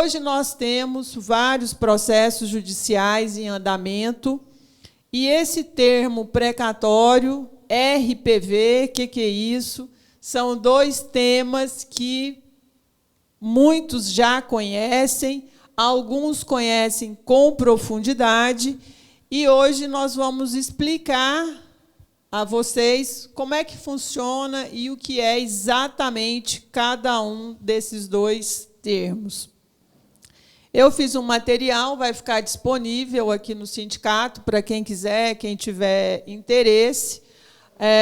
Hoje nós temos vários processos judiciais em andamento, e esse termo precatório, RPV, o que é isso? São dois temas que muitos já conhecem, alguns conhecem com profundidade, e hoje nós vamos explicar a vocês como é que funciona e o que é exatamente cada um desses dois termos. Eu fiz um material, vai ficar disponível aqui no sindicato para quem quiser, quem tiver interesse.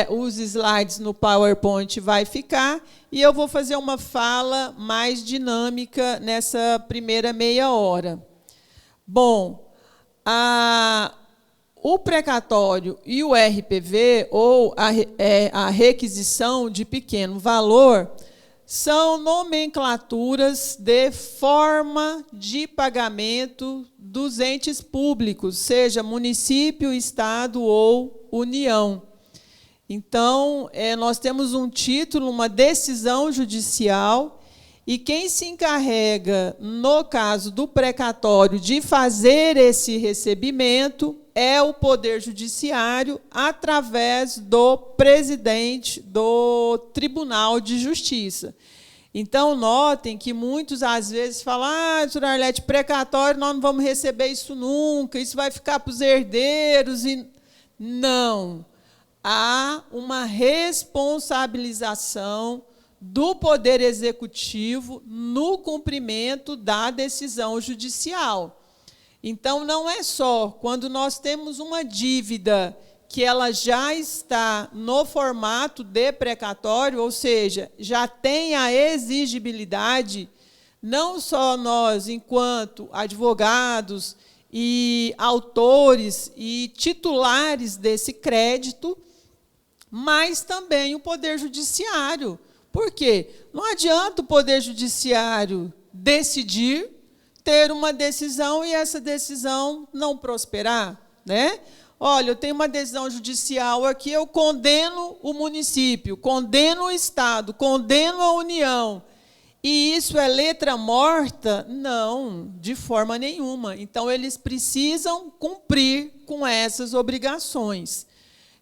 Os slides no PowerPoint vai ficar, e eu vou fazer uma fala mais dinâmica nessa primeira meia hora. Bom, o precatório e o RPV, ou a requisição de pequeno valor, são nomenclaturas de forma de pagamento dos entes públicos, seja município, estado ou União. Então, nós temos um título, uma decisão judicial, e quem se encarrega, no caso do precatório, de fazer esse recebimento é o Poder Judiciário, através do presidente do Tribunal de Justiça. Então, notem que muitos, às vezes, falam: doutora Arlete, precatório, nós não vamos receber isso nunca, isso vai ficar para os herdeiros. Não. Há uma responsabilização do Poder Executivo no cumprimento da decisão judicial. Então, não é só quando nós temos uma dívida que ela já está no formato de precatório, ou seja, já tem a exigibilidade, não só nós, enquanto advogados e autores e titulares desse crédito, mas também o Poder Judiciário. Por quê? Não adianta o Poder Judiciário decidir, ter uma decisão e essa decisão não prosperar, né? Olha, eu tenho uma decisão judicial aqui, eu condeno o município, condeno o Estado, condeno a União, e isso é letra morta? Não, de forma nenhuma. Então, eles precisam cumprir com essas obrigações.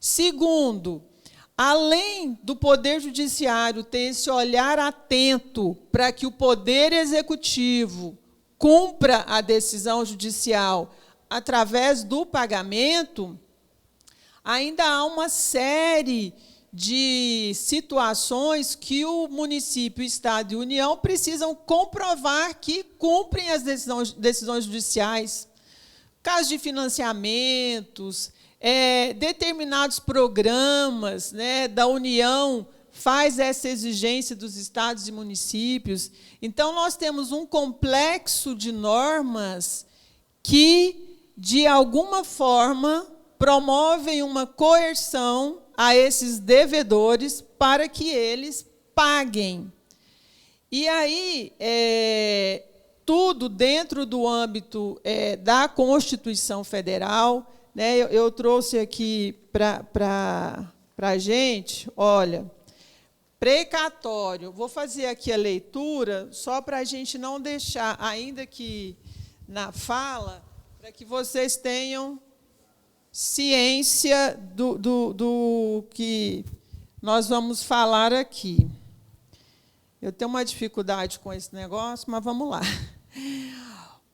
Segundo, além do Poder Judiciário ter esse olhar atento para que o Poder Executivo cumpra a decisão judicial através do pagamento, ainda há uma série de situações que o município, Estado e União precisam comprovar que cumprem as decisões judiciais. Casos de financiamentos, determinados programas, né, da União faz essa exigência dos estados e municípios. Então, nós temos um complexo de normas que, de alguma forma, promovem uma coerção a esses devedores para que eles paguem. E aí, tudo dentro do âmbito da Constituição Federal, né, eu trouxe aqui para a gente, olha, precatório. Vou fazer aqui a leitura, só para a gente não deixar, ainda que na fala, para que vocês tenham ciência do que nós vamos falar aqui. Eu tenho uma dificuldade com esse negócio, mas vamos lá.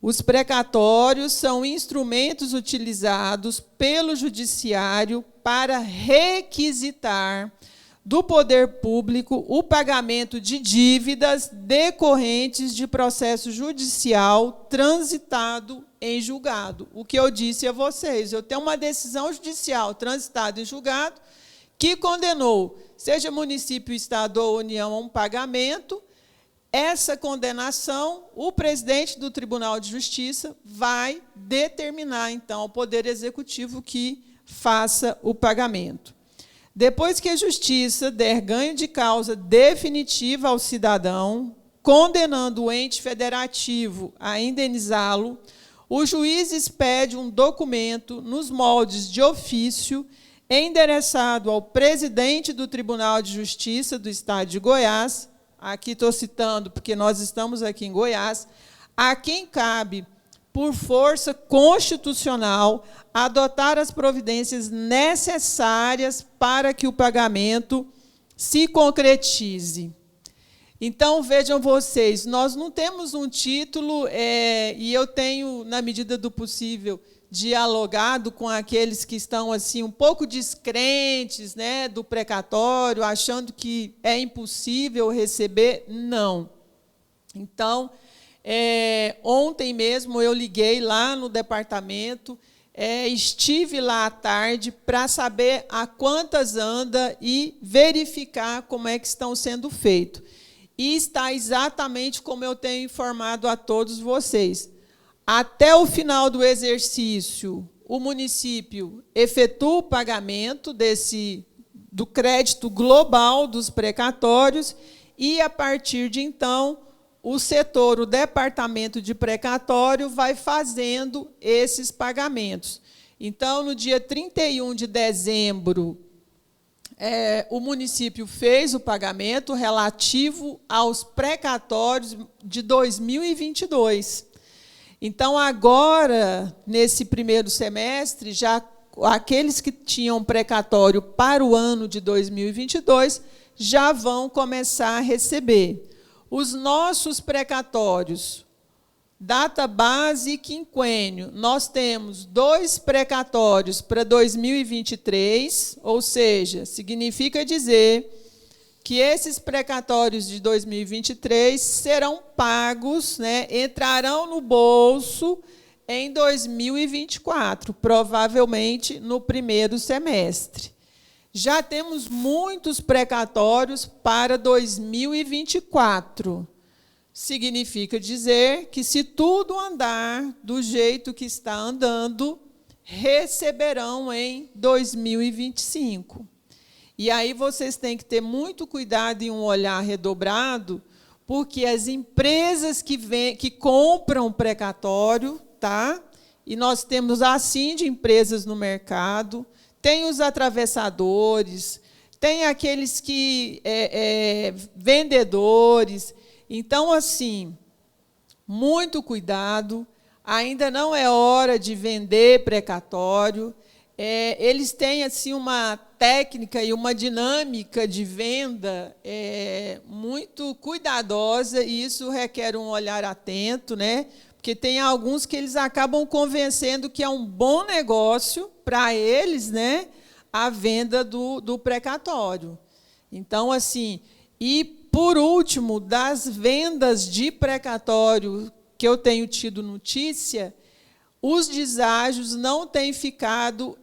Os precatórios são instrumentos utilizados pelo Judiciário para requisitar do poder público o pagamento de dívidas decorrentes de processo judicial transitado em julgado. O que eu disse a vocês, eu tenho uma decisão judicial transitada em julgado que condenou, seja município, estado ou União, a um pagamento. Essa condenação, o presidente do Tribunal de Justiça vai determinar, então, ao Poder Executivo que faça o pagamento. Depois que a Justiça der ganho de causa definitiva ao cidadão, condenando o ente federativo a indenizá-lo, o juiz expede um documento nos moldes de ofício endereçado ao presidente do Tribunal de Justiça do Estado de Goiás. Aqui estou citando, porque nós estamos aqui em Goiás, a quem cabe, por força constitucional, adotar as providências necessárias para que o pagamento se concretize. Então, vejam vocês, nós não temos um título, e eu tenho, na medida do possível, dialogado com aqueles que estão assim um pouco descrentes, né, do precatório, achando que é impossível receber. Não. Então, ontem mesmo eu liguei lá no departamento, estive lá à tarde para saber a quantas anda e verificar como é que estão sendo feitos. E está exatamente como eu tenho informado a todos vocês. Até o final do exercício, o município efetua o pagamento do crédito global dos precatórios e, a partir de então, o departamento de precatório, vai fazendo esses pagamentos. Então, no dia 31 de dezembro, o município fez o pagamento relativo aos precatórios de 2022. Então, agora, nesse primeiro semestre, já aqueles que tinham precatório para o ano de 2022 já vão começar a receber. Os nossos precatórios, data base e quinquênio, nós temos 2 precatórios para 2023, ou seja, significa dizer que esses precatórios de 2023 serão pagos, né, entrarão no bolso em 2024, provavelmente no primeiro semestre. Já temos muitos precatórios para 2024. Significa dizer que, se tudo andar do jeito que está andando, receberão em 2025. E aí vocês têm que ter muito cuidado e um olhar redobrado, porque as empresas que compram precatório, tá? E nós temos assim de empresas no mercado, tem os atravessadores, tem aqueles que vendedores. Então, assim, muito cuidado, ainda não é hora de vender precatório. Eles têm assim uma técnica e uma dinâmica de venda muito cuidadosa, e isso requer um olhar atento, né? Porque tem alguns que eles acabam convencendo que é um bom negócio para eles, né, a venda do precatório. Então, assim, e, por último, das vendas de precatório que eu tenho tido notícia, os deságios não têm ficado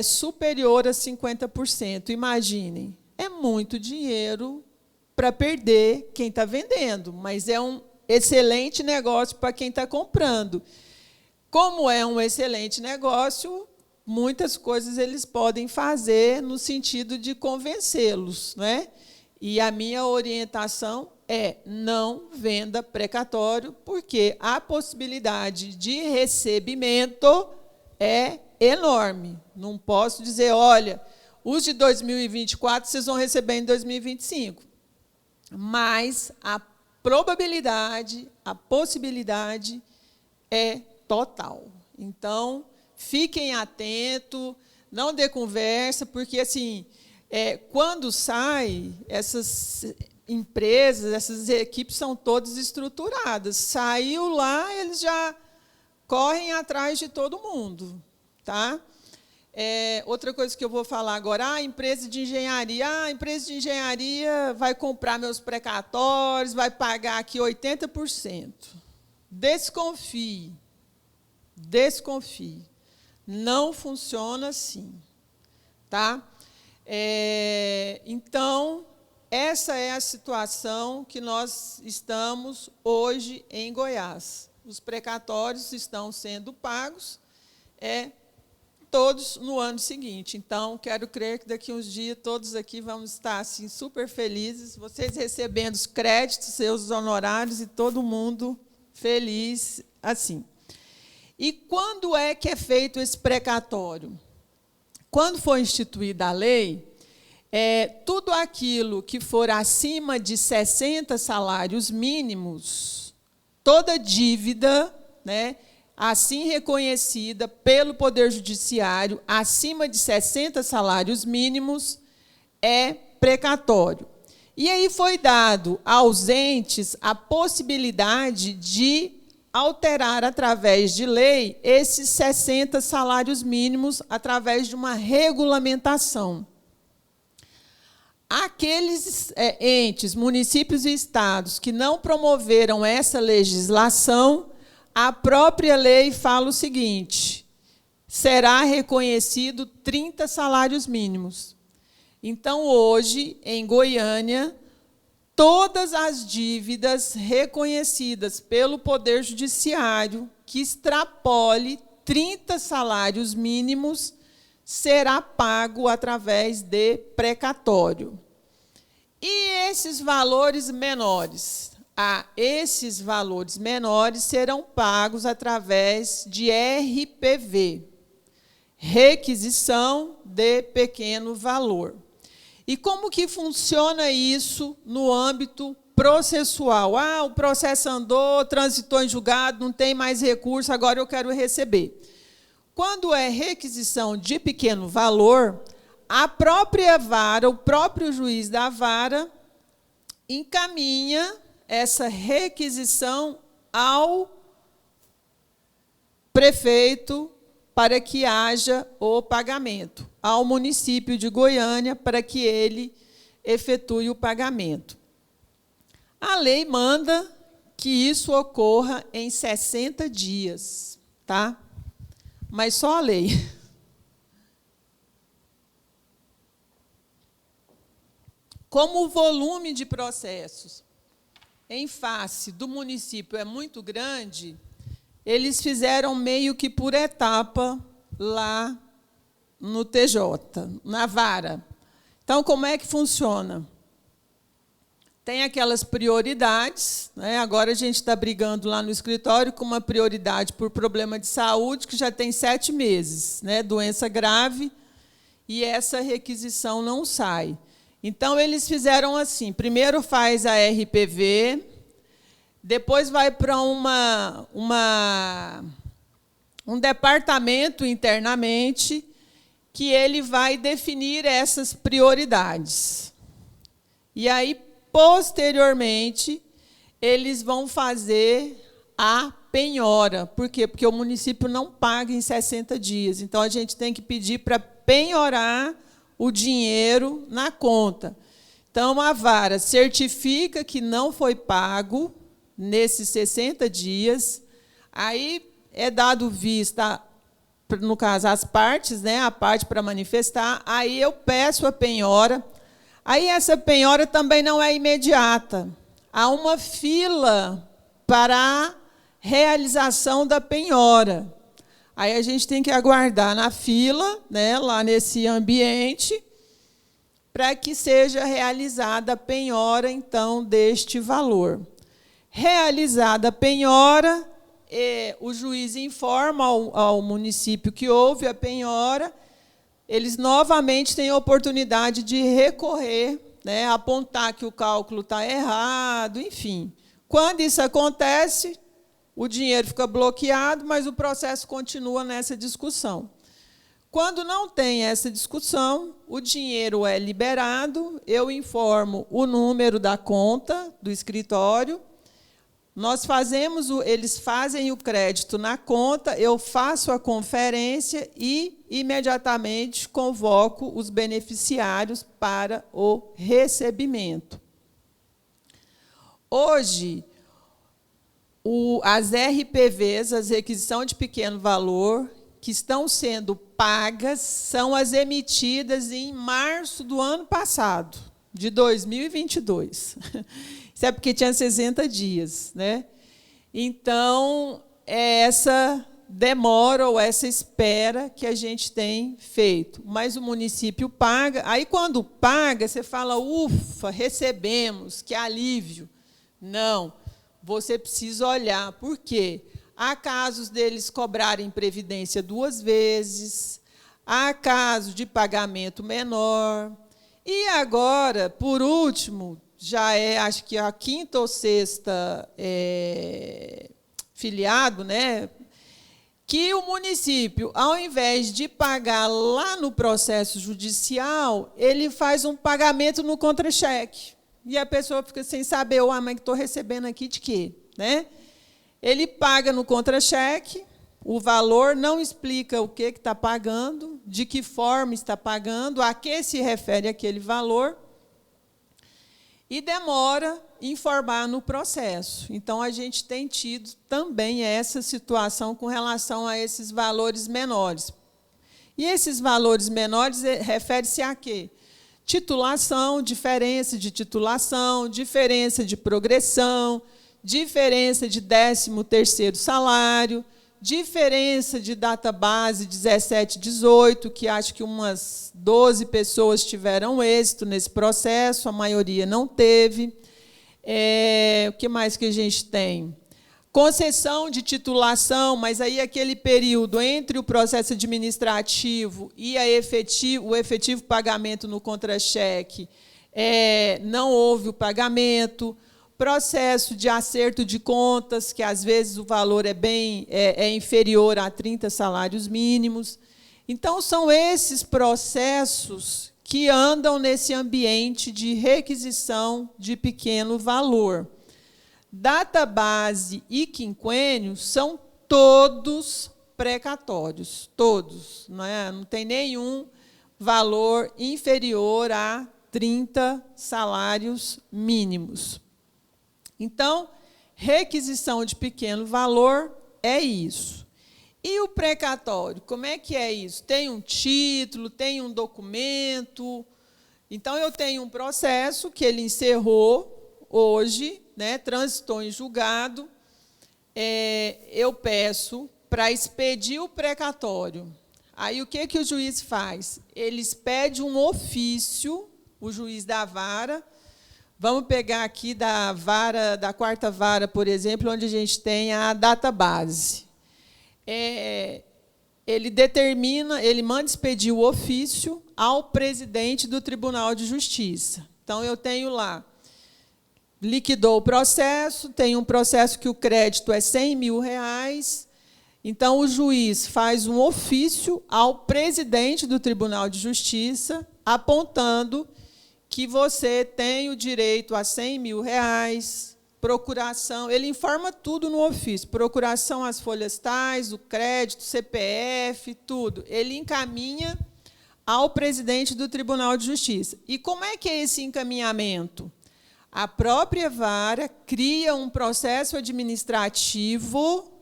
superior a 50%. Imaginem, é muito dinheiro para perder quem está vendendo, mas é um excelente negócio para quem está comprando. Como é um excelente negócio, muitas coisas eles podem fazer no sentido de convencê-los, né? E a minha orientação é: não venda precatório, porque a possibilidade de recebimento é enorme. Não posso dizer, olha, os de 2024 vocês vão receber em 2025. Mas a probabilidade, a possibilidade é total. Então, fiquem atentos, não dê conversa, porque, assim, quando sai, essas empresas, essas equipes são todas estruturadas. Saiu lá, eles já correm atrás de todo mundo. Tá? Outra coisa que eu vou falar agora, a empresa de engenharia. A empresa de engenharia vai comprar meus precatórios, vai pagar aqui 80%. Desconfie. Desconfie. Não funciona assim. Tá? Então, essa é a situação que nós estamos hoje em Goiás. Os precatórios estão sendo pagos, todos no ano seguinte. Então, quero crer que daqui a uns dias todos aqui vamos estar assim, super felizes, vocês recebendo os créditos, seus honorários, e todo mundo feliz assim. E quando é que é feito esse precatório? Quando foi instituída a lei, tudo aquilo que for acima de 60 salários mínimos toda dívida, né, assim reconhecida pelo Poder Judiciário, acima de 60 salários mínimos, é precatório. E aí foi dado aos entes a possibilidade de alterar, através de lei, esses 60 salários mínimos, através de uma regulamentação. Aqueles entes, municípios e estados que não promoveram essa legislação, a própria lei fala o seguinte: será reconhecido 30 salários mínimos. Então, hoje, em Goiânia, todas as dívidas reconhecidas pelo Poder Judiciário que extrapole 30 salários mínimos será pago através de precatório. E esses valores menores? Esses valores menores serão pagos através de RPV, requisição de pequeno valor. E como que funciona isso no âmbito processual? O processo andou, transitou em julgado, não tem mais recurso, agora eu quero receber. Quando é requisição de pequeno valor, a própria vara, o próprio juiz da vara, encaminha essa requisição ao prefeito para que haja o pagamento, ao município de Goiânia para que ele efetue o pagamento. A lei manda que isso ocorra em 60 dias, tá? Mas só a lei. Como o volume de processos em face do município é muito grande, eles fizeram meio que por etapa lá no TJ, na vara. Então, como é que funciona? Tem aquelas prioridades, né? Agora a gente está brigando lá no escritório com uma prioridade por problema de saúde, que já tem 7 meses, né? Doença grave, e essa requisição não sai. Então, eles fizeram assim: primeiro faz a RPV, depois vai para um departamento internamente que ele vai definir essas prioridades. E aí, posteriormente, eles vão fazer a penhora. Por quê? Porque o município não paga em 60 dias. Então, a gente tem que pedir para penhorar o dinheiro na conta. Então, a vara certifica que não foi pago nesses 60 dias, aí é dado vista, no caso, as partes, né, a parte para manifestar, aí eu peço a penhora. Aí essa penhora também não é imediata. Há uma fila para a realização da penhora. Aí a gente tem que aguardar na fila, né, lá nesse ambiente, para que seja realizada a penhora, então, deste valor. Realizada a penhora, o juiz informa ao município que houve a penhora, eles novamente têm a oportunidade de recorrer, né, apontar que o cálculo está errado, enfim. Quando isso acontece, o dinheiro fica bloqueado, mas o processo continua nessa discussão. Quando não tem essa discussão, o dinheiro é liberado, eu informo o número da conta do escritório, eles fazem o crédito na conta, eu faço a conferência e, imediatamente, convoco os beneficiários para o recebimento. Hoje, as RPVs, as requisição de pequeno valor, que estão sendo pagas, são as emitidas em março do ano passado, de 2022. Isso é porque tinha 60 dias, né? Então, é essa demora ou essa espera que a gente tem feito. Mas o município paga. Aí, quando paga, você fala, ufa, recebemos, que alívio. Não, você precisa olhar. Por quê? Há casos deles cobrarem previdência 2 vezes, há casos de pagamento menor. E agora, por último, já é, acho que a quinta ou sexta filiado, né, que o município, ao invés de pagar lá no processo judicial, ele faz um pagamento no contra-cheque. E a pessoa fica sem saber, mas estou recebendo aqui de quê? Né? Ele paga no contra-cheque, o valor não explica o que está pagando, de que forma está pagando, a que se refere aquele valor, e demora em informar no processo. Então, a gente tem tido também essa situação com relação a esses valores menores. E esses valores menores refere-se a quê? Titulação, diferença de titulação, diferença de progressão, diferença de 13º salário, diferença de data base 17 e 18, que acho que umas 12 pessoas tiveram êxito nesse processo, a maioria não teve. O que mais que a gente tem? Concessão de titulação, mas aí aquele período entre o processo administrativo e o efetivo pagamento no contra-cheque, não houve o pagamento. Processo de acerto de contas, que às vezes o valor é inferior a 30 salários mínimos. Então, são esses processos que andam nesse ambiente de requisição de pequeno valor. Database e quinquênio são todos precatórios, todos. Não tem nenhum valor inferior a 30 salários mínimos. Então, requisição de pequeno valor é isso. E o precatório, como é que é isso? Tem um título, tem um documento. Então, eu tenho um processo que ele encerrou hoje, né, transitou em julgado. Eu peço para expedir o precatório. Aí, o que o juiz faz? Ele expede um ofício, o juiz da vara. Vamos pegar aqui da 4ª vara, por exemplo, onde a gente tem a database. Ele manda expedir o ofício ao presidente do Tribunal de Justiça. Então, eu tenho lá, liquidou o processo, tem um processo que o crédito é R$100 mil, então o juiz faz um ofício ao presidente do Tribunal de Justiça, apontando que você tem o direito a R$100 mil, procuração, ele informa tudo no ofício, procuração às folhas tais, o crédito, CPF, tudo. Ele encaminha ao presidente do Tribunal de Justiça. E como é que é esse encaminhamento? A própria vara cria um processo administrativo,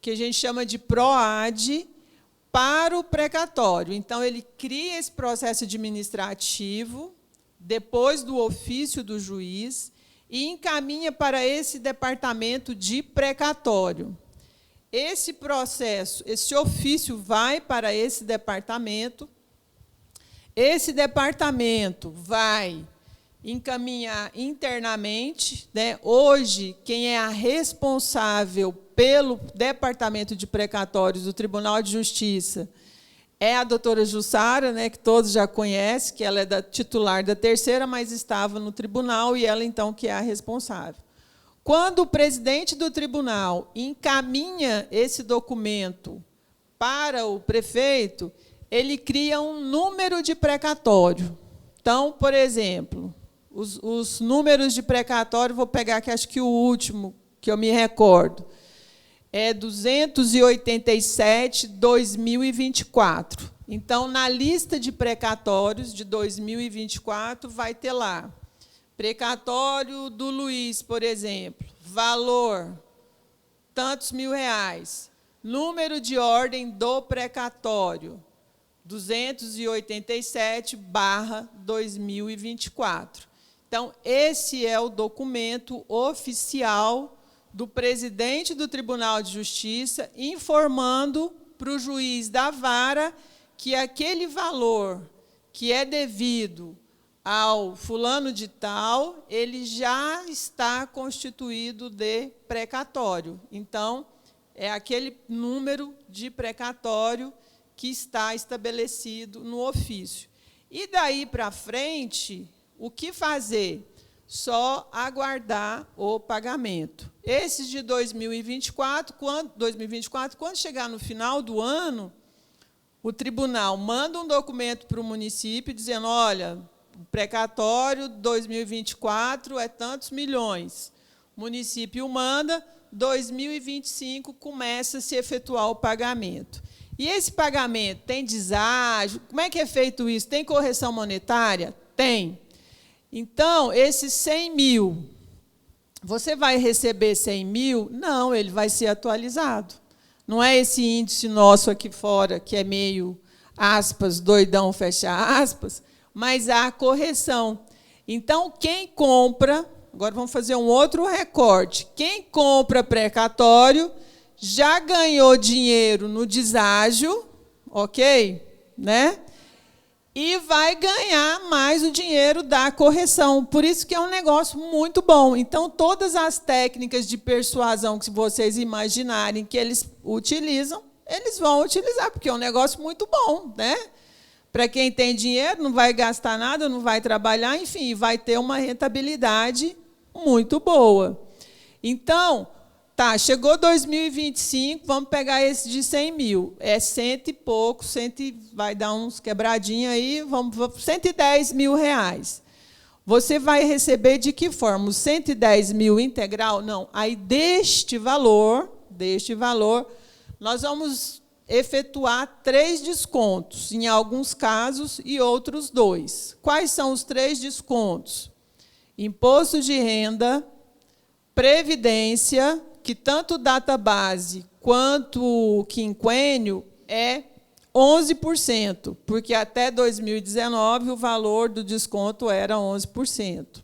que a gente chama de PROAD, para o precatório. Então, ele cria esse processo administrativo, depois do ofício do juiz, e encaminha para esse departamento de precatório. Esse processo, esse ofício vai para esse departamento vai encaminhar internamente, né? Hoje, quem é a responsável pelo departamento de precatórios do Tribunal de Justiça é a doutora Jussara, né, que todos já conhecem, que ela é titular da 3ª, mas estava no tribunal, e ela, então, que é a responsável. Quando o presidente do tribunal encaminha esse documento para o prefeito, ele cria um número de precatório. Então, por exemplo, os números de precatório, vou pegar aqui, acho que o último que eu me recordo, é 287/2024. Então, na lista de precatórios de 2024, vai ter lá, precatório do Luiz, por exemplo, valor, tantos mil reais, número de ordem do precatório, 287/2024. Então, esse é o documento oficial do presidente do Tribunal de Justiça, informando para o juiz da vara que aquele valor que é devido ao fulano de tal, ele já está constituído de precatório. Então, é aquele número de precatório que está estabelecido no ofício. E daí para frente, o que fazer? só aguardar o pagamento. Esses de 2024, quando chegar no final do ano, o tribunal manda um documento para o município dizendo, olha, o precatório 2024 é tantos milhões. O município manda, 2025 começa a se efetuar o pagamento. E esse pagamento tem deságio? Como é que é feito isso? Tem correção monetária? Tem. Então, esses 100 mil, você vai receber 100 mil? Não, ele vai ser atualizado. Não é esse índice nosso aqui fora, que é meio, aspas, doidão, fecha aspas, mas há correção. Então, quem compra, agora vamos fazer um outro recorte, quem compra precatório já ganhou dinheiro no deságio, ok? Né? E vai ganhar mais o dinheiro da correção. Por isso que é um negócio muito bom. Então, todas as técnicas de persuasão que vocês imaginarem que eles utilizam, eles vão utilizar, porque é um negócio muito bom, né? Para quem tem dinheiro, não vai gastar nada, não vai trabalhar, enfim, vai ter uma rentabilidade muito boa. Então, tá, chegou 2025, vamos pegar esse de 100 mil. É 100 e pouco, vai dar uns quebradinhos aí, vamos 110 mil reais. Você vai receber de que forma? Os 110 mil integral? Não. Aí, deste valor, nós vamos efetuar 3 descontos, em alguns casos, e outros 2. Quais são os 3 descontos? Imposto de renda, previdência, que tanto data base quanto o quinquênio é 11%, porque até 2019 o valor do desconto era 11%.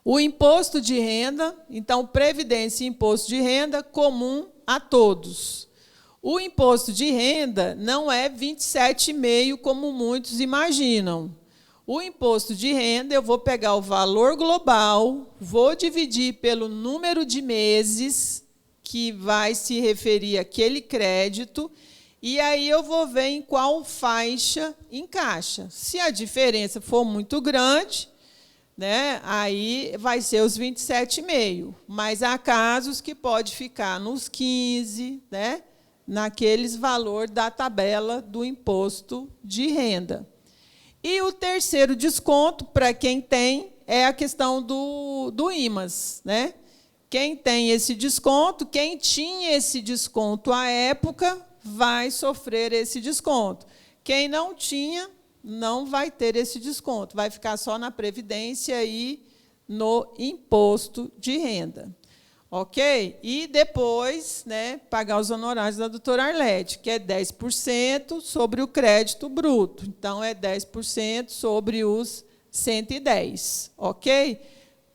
O imposto de renda, então, previdência e imposto de renda comum a todos. O imposto de renda não é 27,5%, como muitos imaginam. O imposto de renda, eu vou pegar o valor global, vou dividir pelo número de meses que vai se referir àquele crédito, e aí eu vou ver em qual faixa encaixa. Se a diferença for muito grande, né, aí vai ser os 27,5%. Mas há casos que pode ficar nos 15%, né, naqueles valor da tabela do imposto de renda. E o terceiro desconto, para quem tem, é a questão do IMAS, né? Quem tem esse desconto, quem tinha esse desconto à época, vai sofrer esse desconto. Quem não tinha, não vai ter esse desconto, vai ficar só na previdência e no imposto de renda. Ok? E depois, né, pagar os honorários da doutora Arlete, que é 10% sobre o crédito bruto. Então, é 10% sobre os 110. Ok?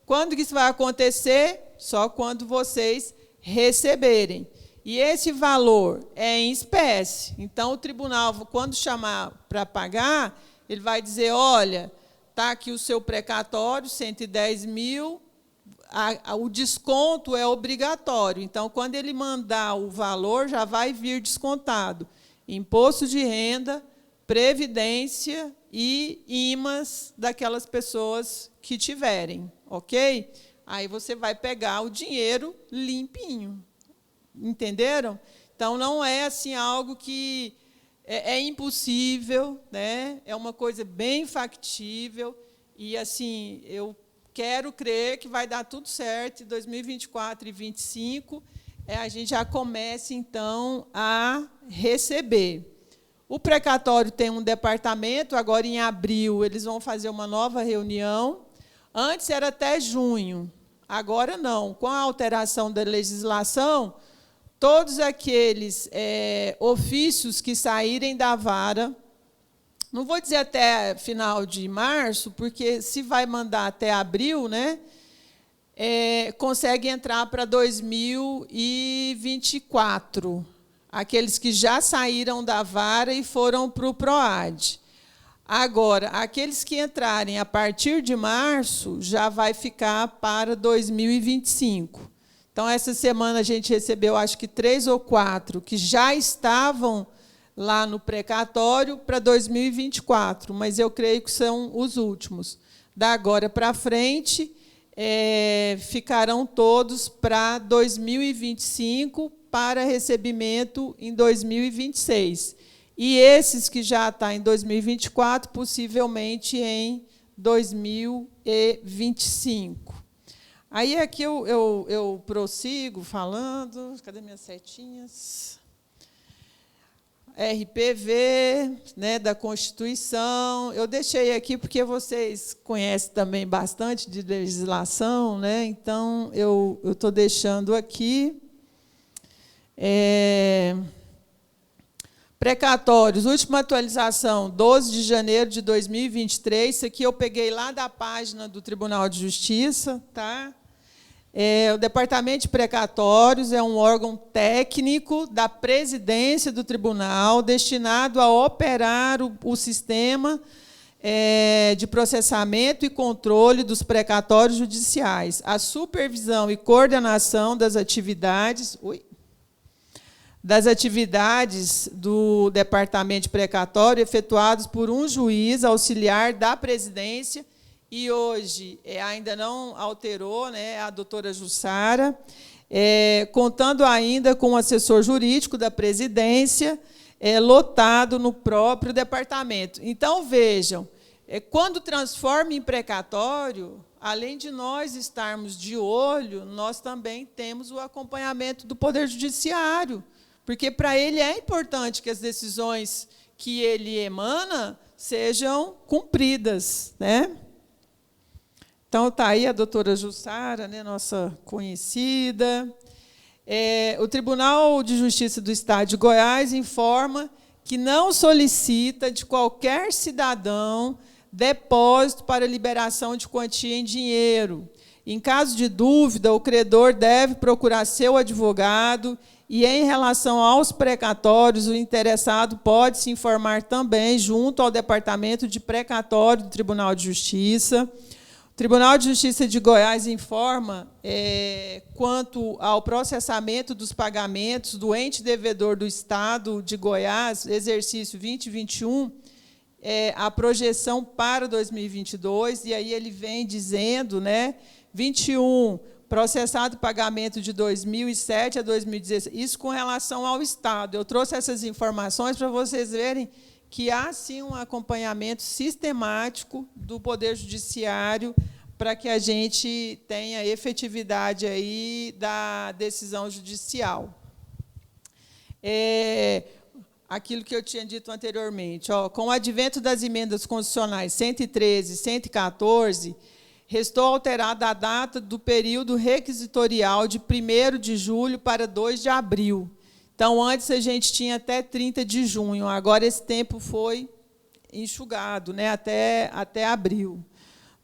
Quando que isso vai acontecer? Só quando vocês receberem. E esse valor é em espécie. Então, o tribunal, quando chamar para pagar, ele vai dizer, olha, está aqui o seu precatório, 110 mil, o desconto é obrigatório. Então, quando ele mandar o valor, já vai vir descontado imposto de renda, previdência e IMAS daquelas pessoas que tiverem, ok? Aí você vai pegar o dinheiro limpinho. Entenderam? Então, não é assim algo que é impossível, né? É uma coisa bem factível. E, assim, eu quero crer que vai dar tudo certo em 2024 e 2025, a gente já comece, então, a receber. O precatório tem um departamento, agora, em abril, eles vão fazer uma nova reunião. Antes era até junho, agora não. Com a alteração da legislação, todos aqueles ofícios que saírem da vara, não vou dizer até final de março, porque se vai mandar até abril, né, consegue entrar para 2024. Aqueles que já saíram da vara e foram para o PROAD. Agora, aqueles que entrarem a partir de março, já vai ficar para 2025. Então, essa semana a gente recebeu, acho que 3 ou 4, que já estavam lá no precatório para 2024, mas eu creio que são os últimos. Da agora para frente, ficarão todos para 2025, para recebimento em 2026. E esses que já estão em 2024, possivelmente em 2025. Aí aqui eu prossigo falando. Cadê minhas setinhas? RPV, né, da Constituição. Eu deixei aqui porque vocês conhecem também bastante de legislação, né? Então, eu estou deixando aqui. Precatórios, última atualização, 12 de janeiro de 2023. Isso aqui eu peguei lá da página do Tribunal de Justiça. Tá? O Departamento de Precatórios é um órgão técnico da presidência do tribunal, destinado a operar o sistema de processamento e controle dos precatórios judiciais, a supervisão e coordenação das atividades... do Departamento de Precatório efetuados por um juiz auxiliar da presidência, e hoje ainda não alterou, né, a doutora Jussara, contando ainda com um assessor jurídico da presidência, lotado no próprio departamento. Então, vejam, quando transforma em precatório, além de nós estarmos de olho, nós também temos o acompanhamento do Poder Judiciário, porque para ele é importante que as decisões que ele emana sejam cumpridas, né? Então, está aí a doutora Jussara, né, nossa conhecida. O Tribunal de Justiça do Estado de Goiás informa que não solicita de qualquer cidadão depósito para liberação de quantia em dinheiro. Em caso de dúvida, o credor deve procurar seu advogado e, em relação aos precatórios, o interessado pode se informar também junto ao Departamento de Precatório do Tribunal de Justiça. O Tribunal de Justiça de Goiás informa quanto ao processamento dos pagamentos do ente devedor do Estado de Goiás, exercício 2021, a projeção para 2022, e aí ele vem dizendo, né, 21, processado pagamento de 2007 a 2016, isso com relação ao Estado. Eu trouxe essas informações para vocês verem que há, sim, um acompanhamento sistemático do Poder Judiciário para que a gente tenha efetividade aí da decisão judicial. Aquilo que eu tinha dito anteriormente, com o advento das emendas constitucionais 113 e 114, restou alterada a data do período requisitorial de 1º de julho para 2 de abril. Então, antes a gente tinha até 30 de junho, agora esse tempo foi enxugado, né, até abril.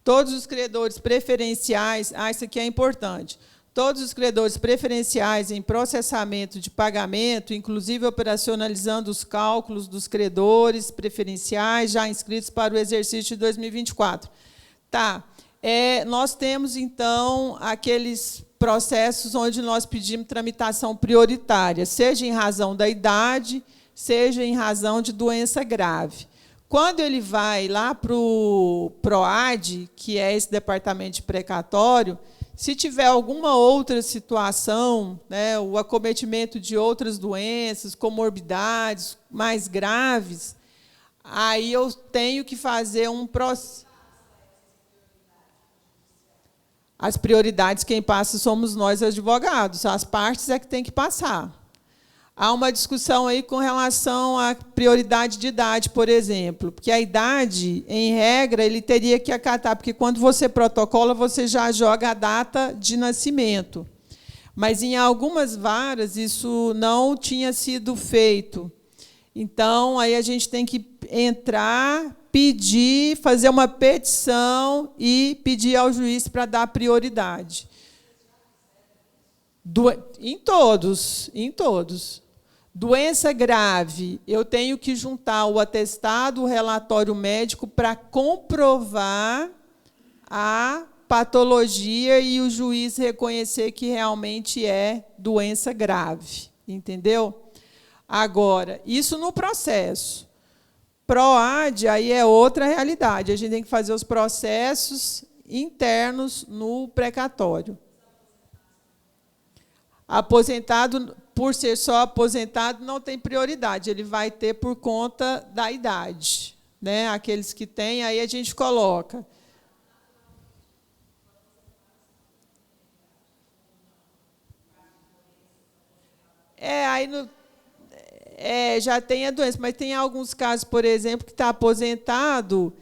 Todos os credores preferenciais, isso aqui é importante, todos os credores preferenciais em processamento de pagamento, inclusive operacionalizando os cálculos dos credores preferenciais já inscritos para o exercício de 2024. Tá. Nós temos, então, aqueles processos onde nós pedimos tramitação prioritária, seja em razão da idade, seja em razão de doença grave. Quando ele vai lá para o PROAD, que é esse departamento de precatório, se tiver alguma outra situação, né, o acometimento de outras doenças, comorbidades mais graves, aí eu tenho que fazer um processo. As prioridades, quem passa somos nós, advogados. As partes é que tem que passar. Há uma discussão aí com relação à prioridade de idade, por exemplo, porque a idade, em regra, ele teria que acatar, porque quando você protocola, você já joga a data de nascimento. Mas, em algumas varas, isso não tinha sido feito. Então, aí a gente tem que entrar, pedir, fazer uma petição e pedir ao juiz para dar prioridade. Em todos. Doença grave, eu tenho que juntar o atestado, o relatório médico para comprovar a patologia e o juiz reconhecer que realmente é doença grave. Entendeu? Agora, isso no processo. PROAD aí é outra realidade. A gente tem que fazer os processos internos no precatório. Aposentado, por ser só aposentado, não tem prioridade, ele vai ter por conta da idade, né? Aqueles que têm, aí a gente coloca. Aí já tem a doença, mas tem alguns casos, por exemplo, que está aposentado,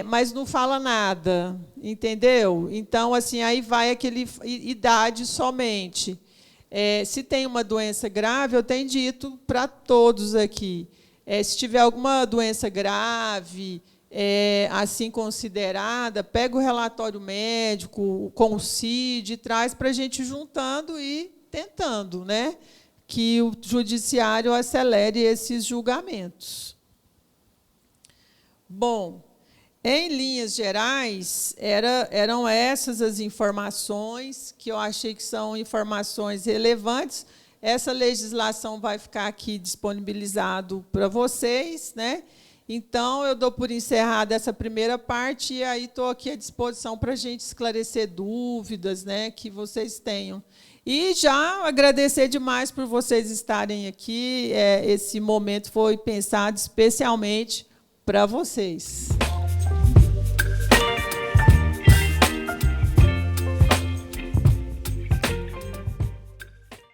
mas não fala nada, entendeu? Então, assim, aí vai aquele idade somente. Se tem uma doença grave, eu tenho dito para todos aqui, se tiver alguma doença grave, assim considerada, pega o relatório médico com o CID, traz para a gente juntando e tentando, né, que o judiciário acelere esses julgamentos. Bom, em linhas gerais, eram essas as informações que eu achei que são informações relevantes. Essa legislação vai ficar aqui disponibilizado para vocês, né? Então, eu dou por encerrada essa primeira parte e aí estou aqui à disposição para a gente esclarecer dúvidas, né, que vocês tenham. E já agradecer demais por vocês estarem aqui. Esse momento foi pensado especialmente para vocês.